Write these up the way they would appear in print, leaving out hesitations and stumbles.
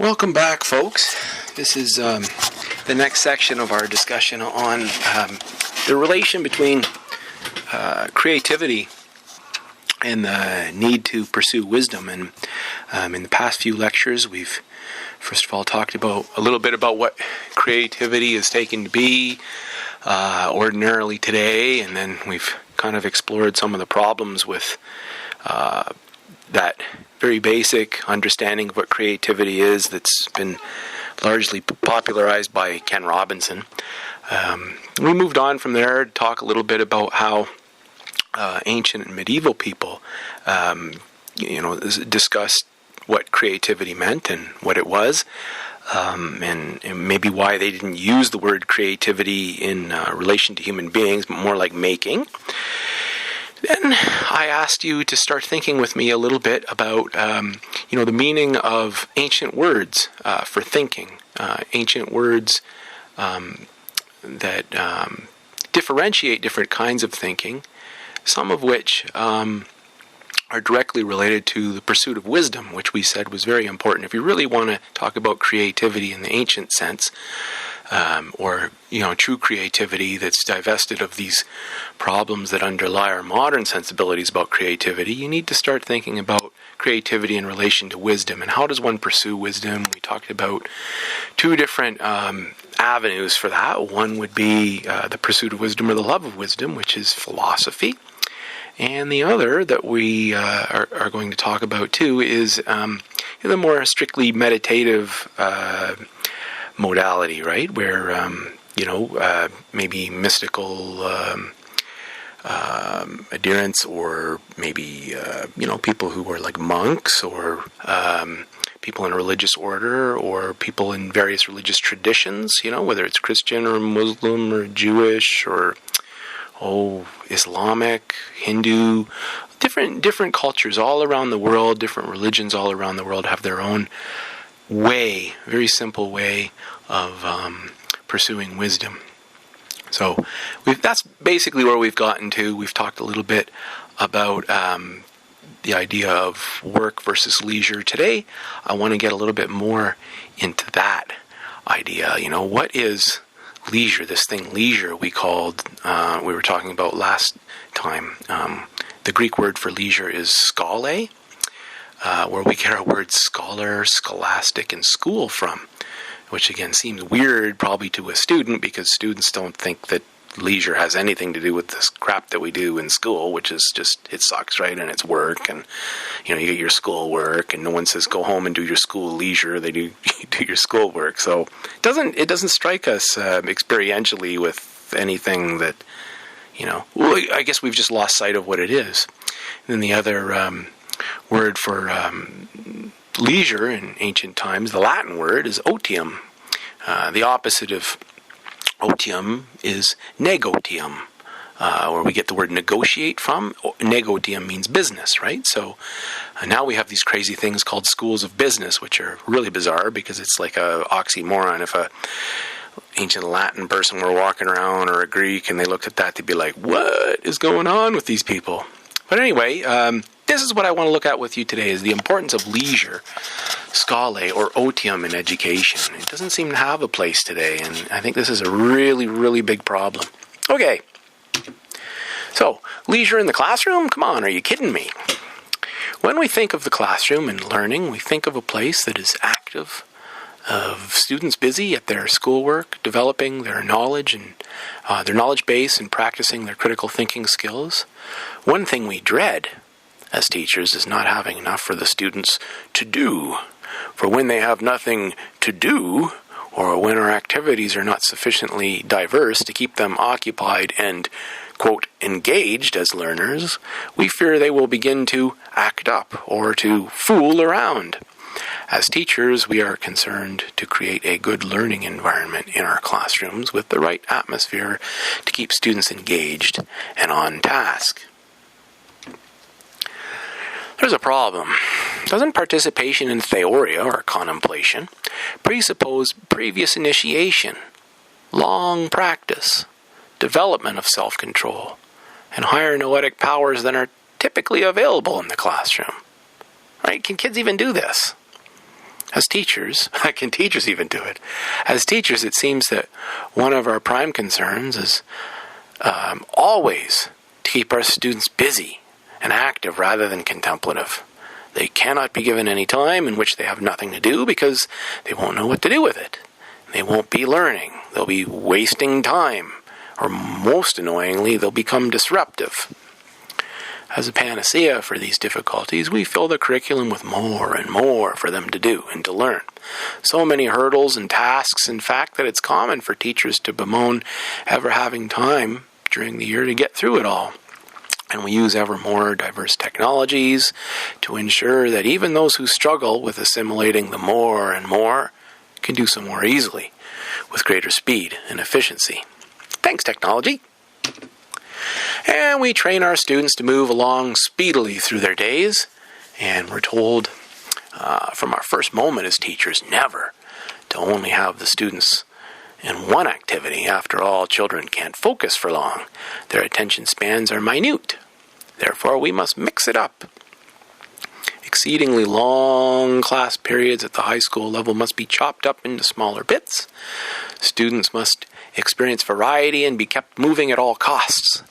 Welcome back, folks. This is the next section of our discussion on the relation between creativity and the need to pursue wisdom. And in the past few lectures, we've first of all talked about a little bit about what creativity is taken to be ordinarily today, and then we've kind of explored some of the problems with that very basic understanding of what creativity is that's been largely popularized by Ken Robinson. We moved on from there to talk a little bit about how ancient and medieval people discussed what creativity meant and what it was, and maybe why they didn't use the word creativity in relation to human beings, but more like making. Then I asked you to start thinking with me a little bit about, the meaning of ancient words for thinking. Ancient words that differentiate different kinds of thinking, some of which are directly related to the pursuit of wisdom, which we said was very important. If you really want to talk about creativity in the ancient sense, or true creativity that's divested of these problems that underlie our modern sensibilities about creativity, you need to start thinking about creativity in relation to wisdom. And how does one pursue wisdom? We talked about two different avenues for that. One would be the pursuit of wisdom or the love of wisdom, which is philosophy. And the other that we are going to talk about too is the more strictly meditative modality, right? Where, maybe mystical adherents, or maybe, people who were like monks, or people in a religious order, or people in various religious traditions, whether it's Christian or Muslim or Jewish or Islamic, Hindu, different cultures all around the world, different religions all around the world have their own way, very simple way of pursuing wisdom. So that's basically where we've gotten to. We've talked a little bit about the idea of work versus leisure. Today, I want to get a little bit more into that idea. What is leisure? This thing leisure we were talking about last time. The Greek word for leisure is schole, where we get our words scholar, scholastic, and school from, which again seems weird probably to a student, because students don't think that leisure has anything to do with this crap that we do in school, which is just, it sucks, right? And it's work, and you get your school work, and no one says go home and do your school leisure. They do your school work. So it doesn't strike us experientially with anything that, I guess we've just lost sight of what it is. And then the other word for leisure in ancient times, the Latin word, is otium. The opposite of otium is negotium, where we get the word negotiate from. Negotium means business, right? So now we have these crazy things called schools of business, which are really bizarre because it's like a oxymoron. If a ancient Latin person were walking around, or a Greek, and they looked at that, they'd be like, what is going on with these people? But anyway, this is what I want to look at with you today, is the importance of leisure, schole, or otium in education. It doesn't seem to have a place today, and I think this is a really, really big problem. Okay, so leisure in the classroom? Come on, are you kidding me? When we think of the classroom and learning, we think of a place that is active, of students busy at their schoolwork, developing their knowledge and their knowledge base and practicing their critical thinking skills. One thing we dread as teachers is not having enough for the students to do. For when they have nothing to do, or when our activities are not sufficiently diverse to keep them occupied and, quote, engaged as learners, we fear they will begin to act up or to fool around. As teachers, we are concerned to create a good learning environment in our classrooms with the right atmosphere to keep students engaged and on task. There's a problem. Doesn't participation in theoria, or contemplation, presuppose previous initiation, long practice, development of self-control, and higher noetic powers than are typically available in the classroom? Right? Can kids even do this? As teachers, can teachers even do it? As teachers, it seems that one of our prime concerns is always to keep our students busy and active rather than contemplative. They cannot be given any time in which they have nothing to do because they won't know what to do with it. They won't be learning. They'll be wasting time. Or most annoyingly, they'll become disruptive. As a panacea for these difficulties, we fill the curriculum with more and more for them to do and to learn. So many hurdles and tasks, in fact, that it's common for teachers to bemoan ever having time during the year to get through it all. And we use ever more diverse technologies to ensure that even those who struggle with assimilating the more and more can do so more easily, with greater speed and efficiency. Thanks, technology. And we train our students to move along speedily through their days, and we're told from our first moment as teachers never to only have the students in one activity. After all, children can't focus for long. Their attention spans are minute. Therefore, we must mix it up. Exceedingly long class periods at the high school level must be chopped up into smaller bits. Students must experience variety and be kept moving at all costs.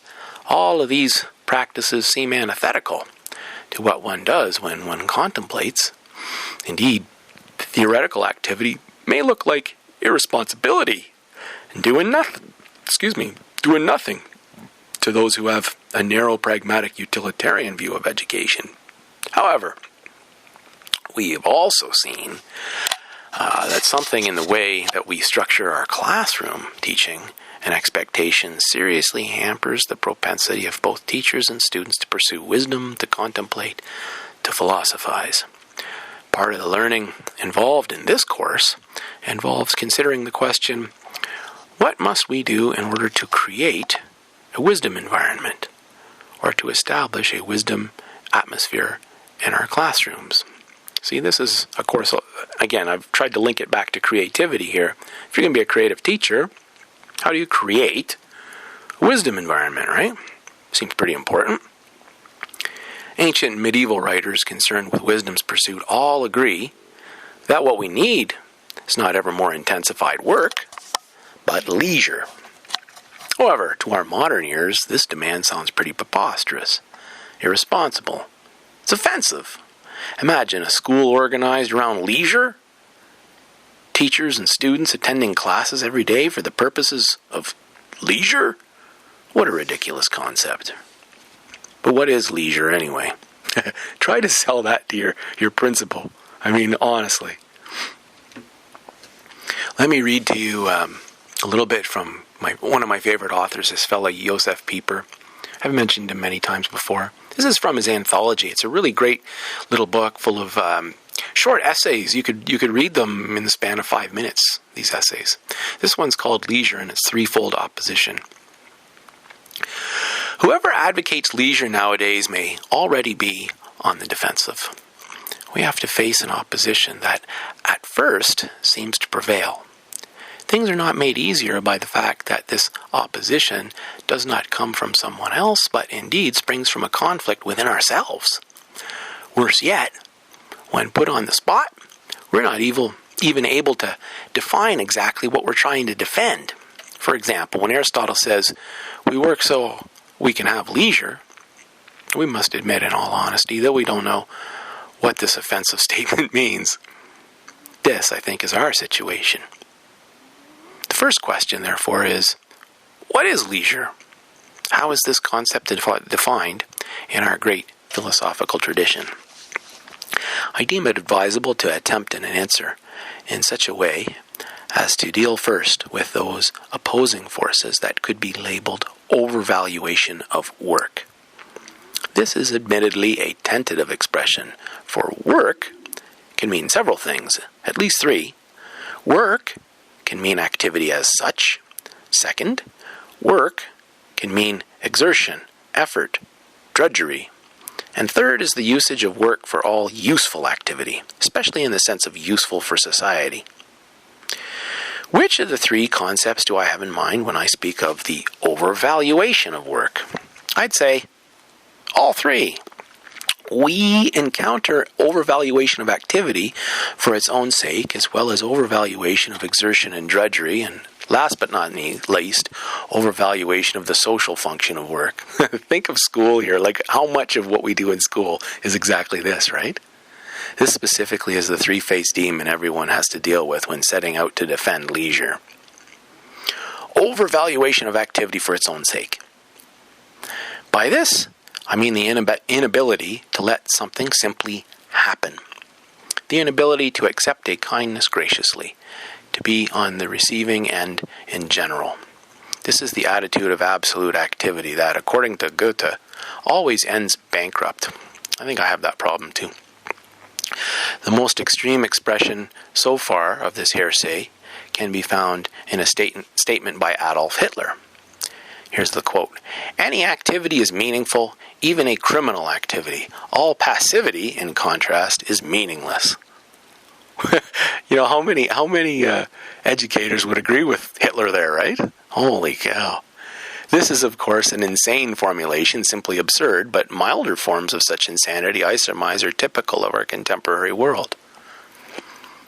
All of these practices seem antithetical to what one does when one contemplates. Indeed, theoretical activity may look like irresponsibility and doing nothing to those who have a narrow, pragmatic, utilitarian view of education. However, we have also seen that something in the way that we structure our classroom teaching and expectations seriously hampers the propensity of both teachers and students to pursue wisdom, to contemplate, to philosophize. Part of the learning involved in this course involves considering the question, what must we do in order to create a wisdom environment, or to establish a wisdom atmosphere in our classrooms? See, this is a course, again, I've tried to link it back to creativity here. If you're going to be a creative teacher, how do you create a wisdom environment, right? Seems pretty important. Ancient and medieval writers concerned with wisdom's pursuit all agree that what we need is not ever more intensified work, but leisure. However, to our modern ears, this demand sounds pretty preposterous, irresponsible. It's offensive. Imagine a school organized around leisure. Teachers and students attending classes every day for the purposes of leisure? What a ridiculous concept. But what is leisure anyway? Try to sell that to your principal. I mean, honestly. Let me read to you a little bit from one of my favorite authors, this fellow Josef Pieper. I've mentioned him many times before. This is from his anthology. It's a really great little book full of short essays. You could read them in the span of 5 minutes, these essays. This one's called Leisure, and it's threefold opposition. Whoever advocates leisure nowadays may already be on the defensive. We have to face an opposition that, at first, seems to prevail. Things are not made easier by the fact that this opposition does not come from someone else, but indeed springs from a conflict within ourselves. Worse yet, when put on the spot, we're not even able to define exactly what we're trying to defend. For example, when Aristotle says, we work so we can have leisure, we must admit in all honesty that we don't know what this offensive statement means. This, I think, is our situation. The first question, therefore, is, what is leisure? How is this concept defined in our great philosophical tradition? I deem it advisable to attempt an answer in such a way as to deal first with those opposing forces that could be labeled overvaluation of work. This is admittedly a tentative expression, for work can mean several things, at least three. Work can mean activity as such. Second, work can mean exertion, effort, drudgery. And third is the usage of work for all useful activity, especially in the sense of useful for society. Which of the three concepts do I have in mind when I speak of the overvaluation of work? I'd say all three. we encounter overvaluation of activity for its own sake, as well as overvaluation of exertion and drudgery, and last but not least, overvaluation of the social function of work. Think of school here, like how much of what we do in school is exactly this, right? This specifically is the three-faced demon everyone has to deal with when setting out to defend leisure. Overvaluation of activity for its own sake. By this, I mean the inability to let something simply happen. The inability to accept a kindness graciously, to be on the receiving end in general. This is the attitude of absolute activity that, according to Goethe, always ends bankrupt. I think I have that problem too. The most extreme expression so far of this heresy can be found in a statement by Adolf Hitler. Here's the quote. "Any activity is meaningful, even a criminal activity. All passivity, in contrast, is meaningless." You know, how many educators would agree with Hitler there, right? Holy cow. This is, of course, an insane formulation, simply absurd, but milder forms of such insanity, I surmise, are typical of our contemporary world.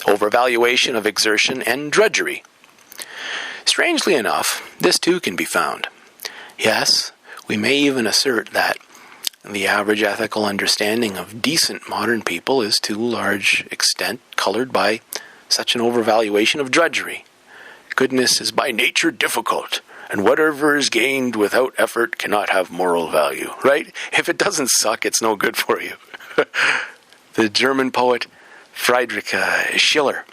Overvaluation of exertion and drudgery. Strangely enough, this too can be found. Yes, we may even assert that the average ethical understanding of decent modern people is to a large extent colored by such an overvaluation of drudgery. Goodness is by nature difficult, and whatever is gained without effort cannot have moral value, right? If it doesn't suck, it's no good for you. The German poet Friedrich Schiller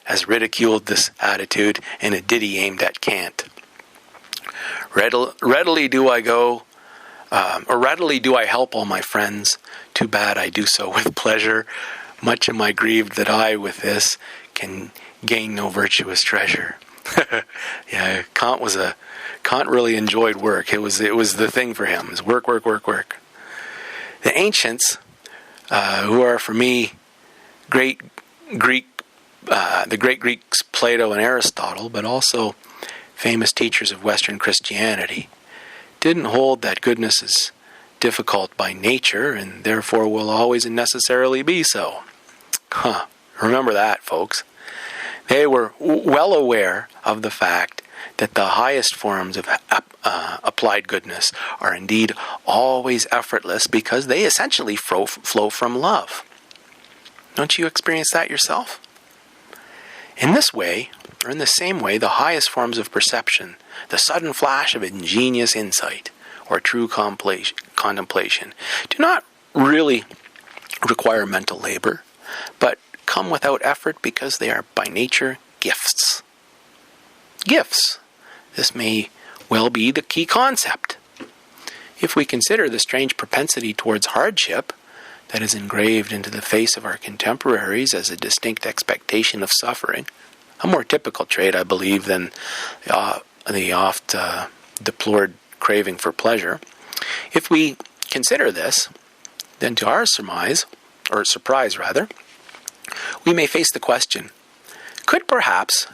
has ridiculed this attitude in a ditty aimed at Kant. Readily do I help all my friends. Too bad I do so with pleasure. Much am I grieved that I, with this, can gain no virtuous treasure. Yeah, Kant really enjoyed work. It was the thing for him. It was work. The ancients, who are for me the great Greeks Plato and Aristotle, but also famous teachers of Western Christianity, didn't hold that goodness is difficult by nature and therefore will always and necessarily be so. Remember that, folks. They were well aware of the fact that the highest forms of applied goodness are indeed always effortless because they essentially flow from love. Don't you experience that yourself? In this way, or in the same way, the highest forms of perception, the sudden flash of ingenious insight, or true contemplation, do not really require mental labor, but come without effort because they are by nature gifts. Gifts. This may well be the key concept. If we consider the strange propensity towards hardship that is engraved into the face of our contemporaries as a distinct expectation of suffering, a more typical trait, I believe, than the oft deplored craving for pleasure. If we consider this, then to our surprise, we may face the question, could perhaps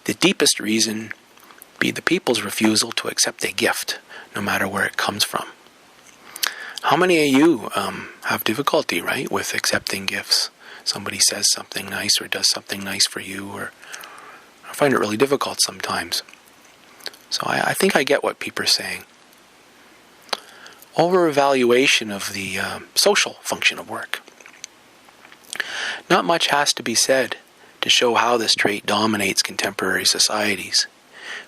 the deepest reason be the people's refusal to accept a gift, no matter where it comes from? How many of you have difficulty, right, with accepting gifts? Somebody says something nice or does something nice for you, or I find it really difficult sometimes. So I think I get what people are saying. Over-evaluation of the social function of work. Not much has to be said to show how this trait dominates contemporary societies.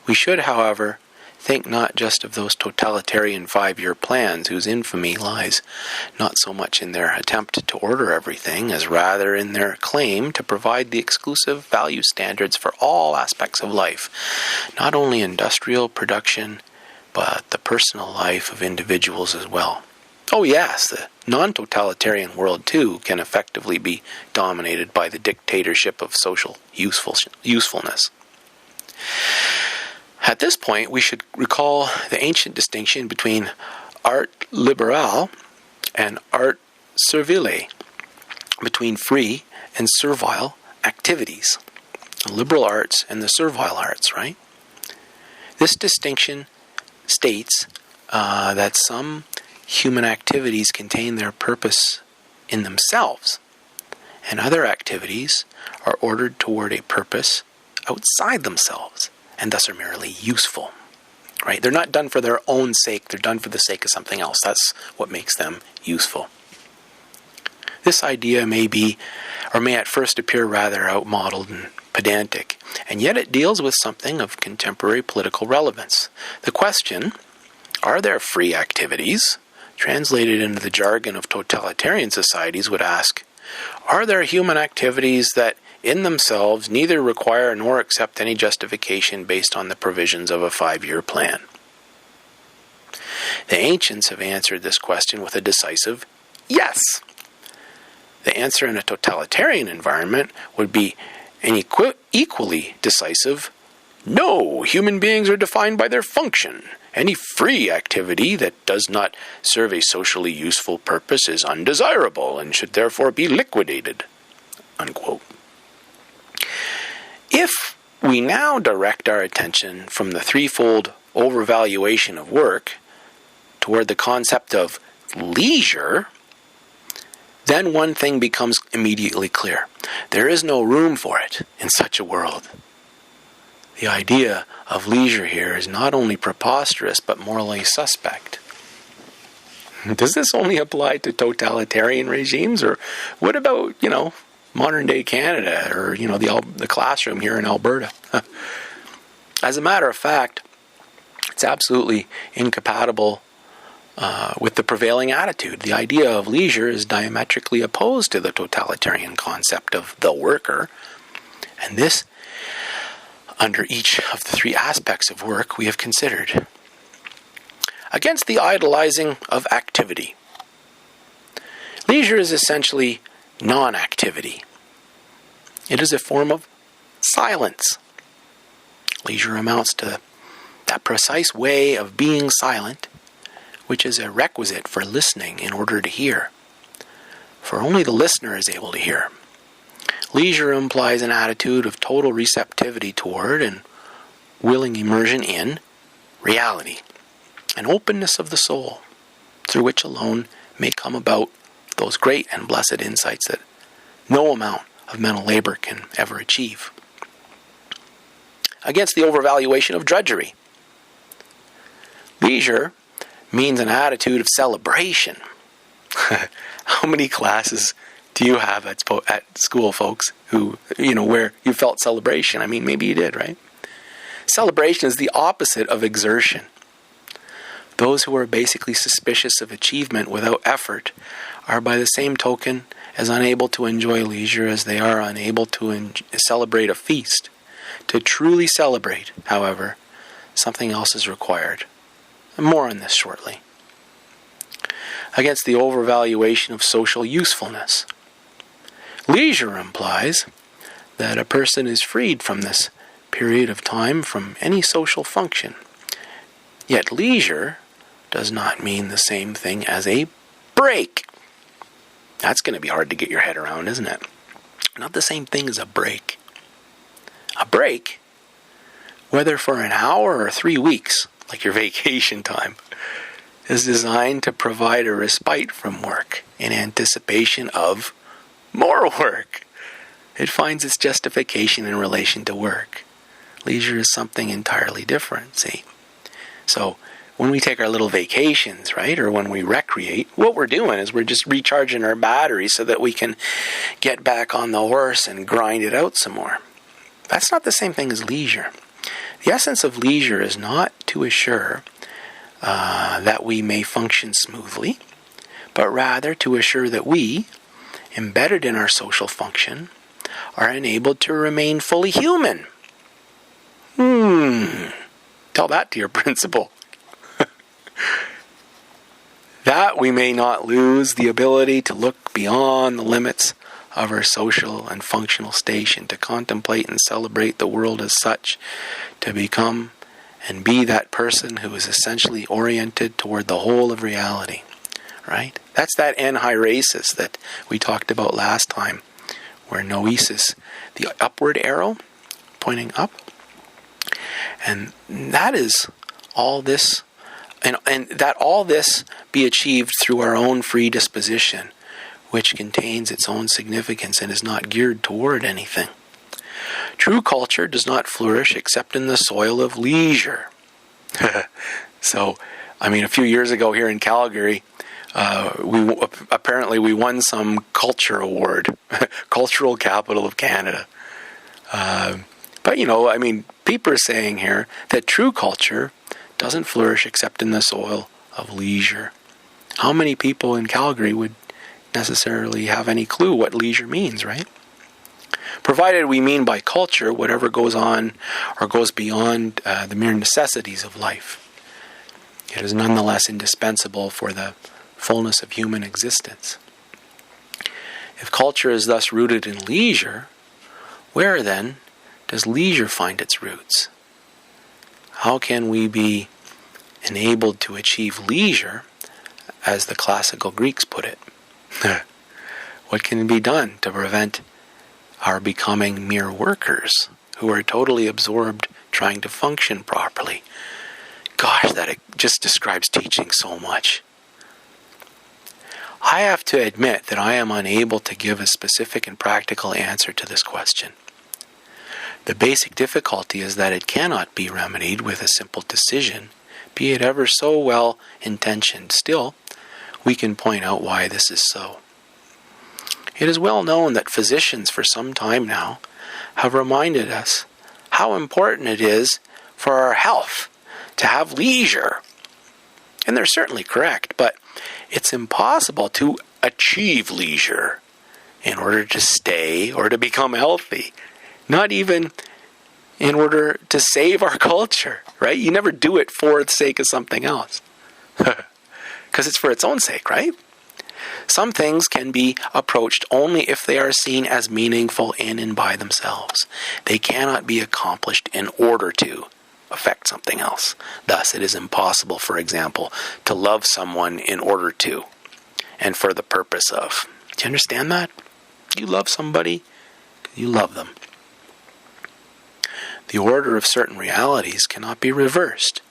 We should, however, think not just of those totalitarian 5-year plans whose infamy lies not so much in their attempt to order everything as rather in their claim to provide the exclusive value standards for all aspects of life, not only industrial production, but the personal life of individuals as well. Oh yes, the non-totalitarian world too can effectively be dominated by the dictatorship of social usefulness. At this point, we should recall the ancient distinction between art liberale and art servile, between free and servile activities, the liberal arts and the servile arts, right? This distinction states that some human activities contain their purpose in themselves, and other activities are ordered toward a purpose outside themselves, and thus are merely useful. Right? They're not done for their own sake, they're done for the sake of something else. That's what makes them useful. This idea may at first appear rather outmoded and pedantic, and yet it deals with something of contemporary political relevance. The question, are there free activities, translated into the jargon of totalitarian societies, would ask, are there human activities that in themselves neither require nor accept any justification based on the provisions of a 5-year plan? The ancients have answered this question with a decisive yes. The answer in a totalitarian environment would be an equally decisive no. Human beings are defined by their function. Any free activity that does not serve a socially useful purpose is undesirable and should therefore be liquidated. Unquote. If we now direct our attention from the threefold overvaluation of work toward the concept of leisure, then one thing becomes immediately clear. There is no room for it in such a world. The idea of leisure here is not only preposterous, but morally suspect. Does this only apply to totalitarian regimes? Or what about, modern day Canada or, the classroom here in Alberta? As a matter of fact, it's absolutely incompatible with the prevailing attitude. The idea of leisure is diametrically opposed to the totalitarian concept of the worker. And this, under each of the three aspects of work we have considered. Against the idolizing of activity. Leisure is essentially non-activity. It is a form of silence. Leisure amounts to that precise way of being silent, which is a requisite for listening in order to hear. For only the listener is able to hear. Leisure implies an attitude of total receptivity toward and willing immersion in reality, an openness of the soul, through which alone may come about those great and blessed insights that no amount of mental labor can ever achieve. Against the overvaluation of drudgery. Leisure means an attitude of celebration. How many classes do you have at school, folks, who, where you felt celebration? I mean, maybe you did, right? Celebration is the opposite of exertion. Those who are basically suspicious of achievement without effort are by the same token as unable to enjoy leisure as they are unable to celebrate a feast. To truly celebrate, however, something else is required. More on this shortly. Against the overvaluation of social usefulness. Leisure implies that a person is freed from this period of time from any social function. Yet leisure does not mean the same thing as a break. That's going to be hard to get your head around, isn't it? Not the same thing as a break. A break, whether for an hour or 3 weeks, like your vacation time, is designed to provide a respite from work in anticipation of more work. It finds its justification in relation to work. Leisure is something entirely different, see? So, when we take our little vacations, right, or when we recreate, what we're doing is we're just recharging our batteries so that we can get back on the horse and grind it out some more. That's not the same thing as leisure. The essence of leisure is not to assure that we may function smoothly, but rather to assure that we, embedded in our social function, are enabled to remain fully human. Tell that to your principal. That we may not lose the ability to look beyond the limits of our social and functional station, to contemplate and celebrate the world as such, to become and be that person who is essentially oriented toward the whole of reality. Right? That's that enheiresis that we talked about last time, where noesis, the upward arrow pointing up, and that is all this And that all this be achieved through our own free disposition, which contains its own significance and is not geared toward anything. True culture does not flourish except in the soil of leisure. So, a few years ago here in Calgary, we won some culture award, Cultural Capital of Canada. But people are saying here that true culture doesn't flourish except in the soil of leisure. How many people in Calgary would necessarily have any clue what leisure means, right? Provided we mean by culture whatever goes on or goes beyond the mere necessities of life. It is nonetheless indispensable for the fullness of human existence. If culture is thus rooted in leisure, where then does leisure find its roots? How can we be enabled to achieve leisure, as the classical Greeks put it? What can be done to prevent our becoming mere workers who are totally absorbed trying to function properly? Gosh, that just describes teaching so much. I have to admit that I am unable to give a specific and practical answer to this question. The basic difficulty is that it cannot be remedied with a simple decision, be it ever so well intentioned. Still, we can point out why this is so. It is well known that physicians for some time now have reminded us how important it is for our health to have leisure. And they're certainly correct, but it's impossible to achieve leisure in order to stay or to become healthy. Not even in order to save our culture, right? You never do it for the sake of something else. Because it's for its own sake, right? Some things can be approached only if they are seen as meaningful in and by themselves. They cannot be accomplished in order to affect something else. Thus, it is impossible, for example, to love someone in order to and for the purpose of. Do you understand that? You love somebody, you love them. The order of certain realities cannot be reversed.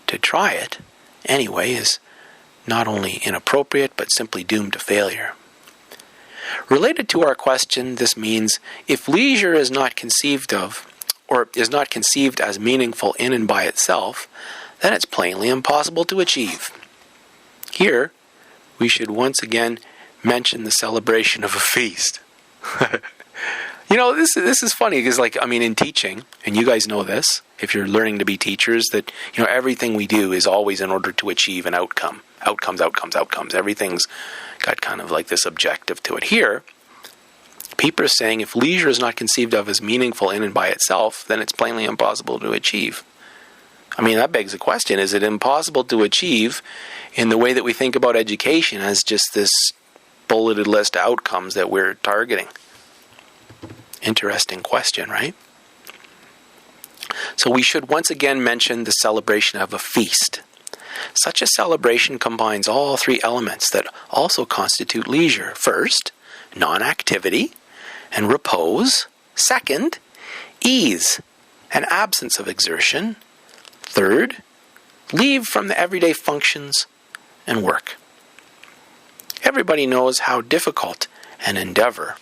To try it, anyway, is not only inappropriate, but simply doomed to failure. Related to our question, this means if leisure is not conceived of, or is not conceived as meaningful in and by itself, then it's plainly impossible to achieve. Here, we should once again mention the celebration of a feast. This is funny because, in teaching, and you guys know this, if you're learning to be teachers, that, everything we do is always in order to achieve an outcome. Outcomes. Everything's got kind of like this objective to it. Here, people are saying if leisure is not conceived of as meaningful in and by itself, then it's plainly impossible to achieve. That begs the question, is it impossible to achieve in the way that we think about education as just this bulleted list of outcomes that we're targeting? Interesting question, right? So we should once again mention the celebration of a feast. Such a celebration combines all three elements that also constitute leisure. First, non-activity and repose. Second, ease and absence of exertion. Third, leave from the everyday functions and work. Everybody knows how difficult an endeavor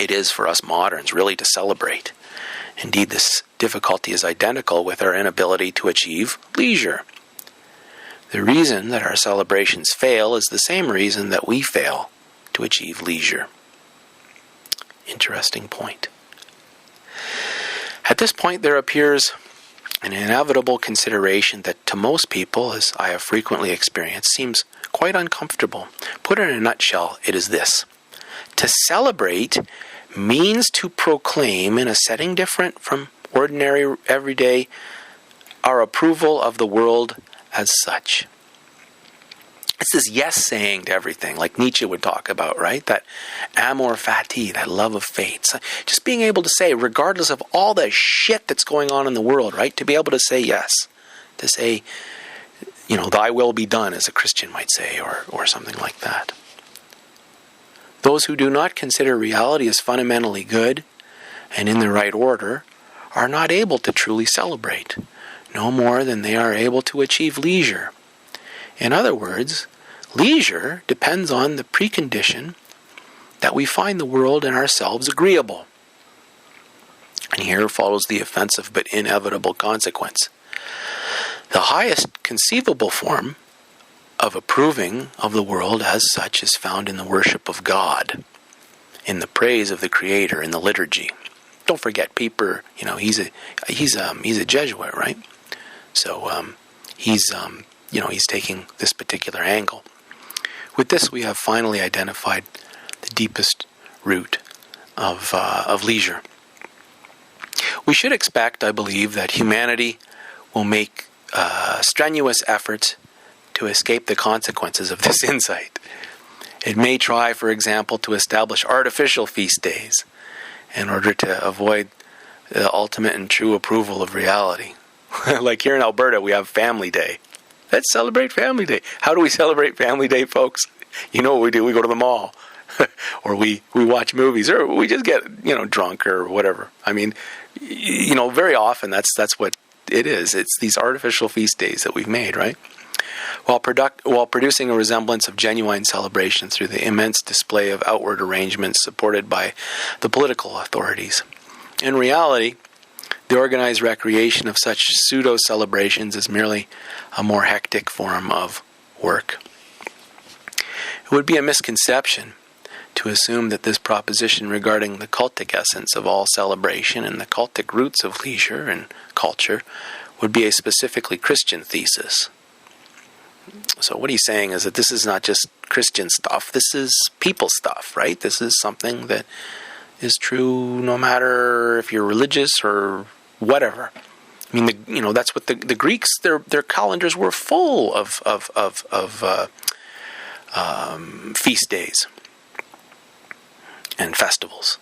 it is for us moderns really to celebrate. Indeed, this difficulty is identical with our inability to achieve leisure. The reason that our celebrations fail is the same reason that we fail to achieve leisure. Interesting point. At this point, there appears an inevitable consideration that to most people, as I have frequently experienced, seems quite uncomfortable. Put in a nutshell, it is this. To celebrate means to proclaim in a setting different from ordinary, everyday, our approval of the world as such. It's this yes saying to everything, like Nietzsche would talk about, right? That amor fati, that love of fate. So just being able to say, regardless of all the shit that's going on in the world, right? To be able to say yes. To say, thy will be done, as a Christian might say, or something like that. Those who do not consider reality as fundamentally good and in the right order are not able to truly celebrate, no more than they are able to achieve leisure. In other words, leisure depends on the precondition that we find the world and ourselves agreeable. And here follows the offensive but inevitable consequence. The highest conceivable form of approving of the world as such is found in the worship of God, in the praise of the Creator, in the liturgy. Don't forget, Pieper, he's a Jesuit, right? So he's taking this particular angle. With this, we have finally identified the deepest root of leisure. We should expect, I believe, that humanity will make strenuous efforts to escape the consequences of this insight. It may try, for example, to establish artificial feast days in order to avoid the ultimate and true approval of reality. Like here in Alberta, we have Family Day. Let's celebrate Family Day. How do we celebrate Family Day, folks? You know what we do? We go to the mall. Or we watch movies, or we just get, drunk or whatever. I mean, very often that's what it is. It's these artificial feast days that we've made, right? While producing a resemblance of genuine celebration through the immense display of outward arrangements supported by the political authorities. In reality, the organized recreation of such pseudo-celebrations is merely a more hectic form of work. It would be a misconception to assume that this proposition regarding the cultic essence of all celebration and the cultic roots of leisure and culture would be a specifically Christian thesis. So what he's saying is that this is not just Christian stuff, this is people stuff, right? This is something that is true no matter if you're religious or whatever. I mean, that's what the Greeks, their calendars were full of feast days and festivals.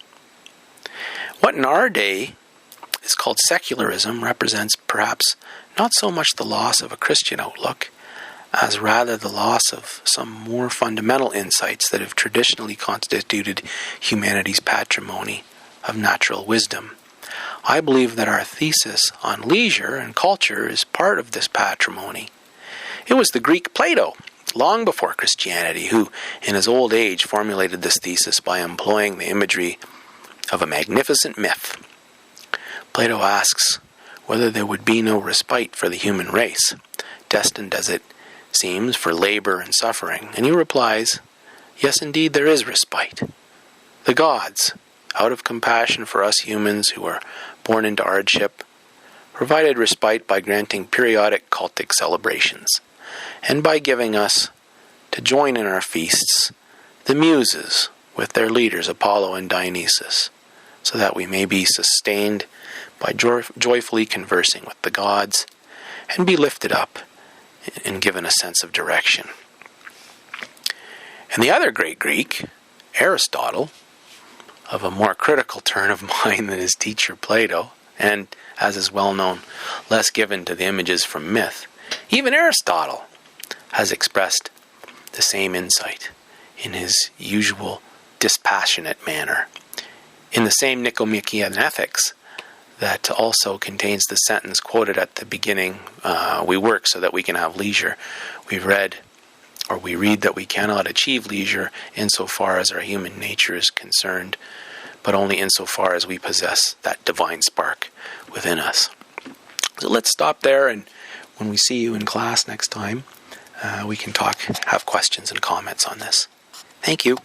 What in our day is called secularism represents perhaps not so much the loss of a Christian outlook, as rather the loss of some more fundamental insights that have traditionally constituted humanity's patrimony of natural wisdom. I believe that our thesis on leisure and culture is part of this patrimony. It was the Greek Plato, long before Christianity, who, in his old age, formulated this thesis by employing the imagery of a magnificent myth. Plato asks whether there would be no respite for the human race, destined as it seems for labor and suffering, and he replies, yes, indeed, there is respite. The gods, out of compassion for us humans who are born into hardship, provided respite by granting periodic cultic celebrations, and by giving us, to join in our feasts, the Muses with their leaders Apollo and Dionysus, so that we may be sustained by joyfully conversing with the gods, and be lifted up and given a sense of direction. And the other great Greek, Aristotle, of a more critical turn of mind than his teacher Plato, and, as is well known, less given to the images from myth, even Aristotle has expressed the same insight in his usual dispassionate manner. In the same Nicomachean Ethics, that also contains the sentence quoted at the beginning, we work so that we can have leisure. We read that we cannot achieve leisure insofar as our human nature is concerned, but only insofar as we possess that divine spark within us. So let's stop there, and when we see you in class next time, we can have questions and comments on this. Thank you.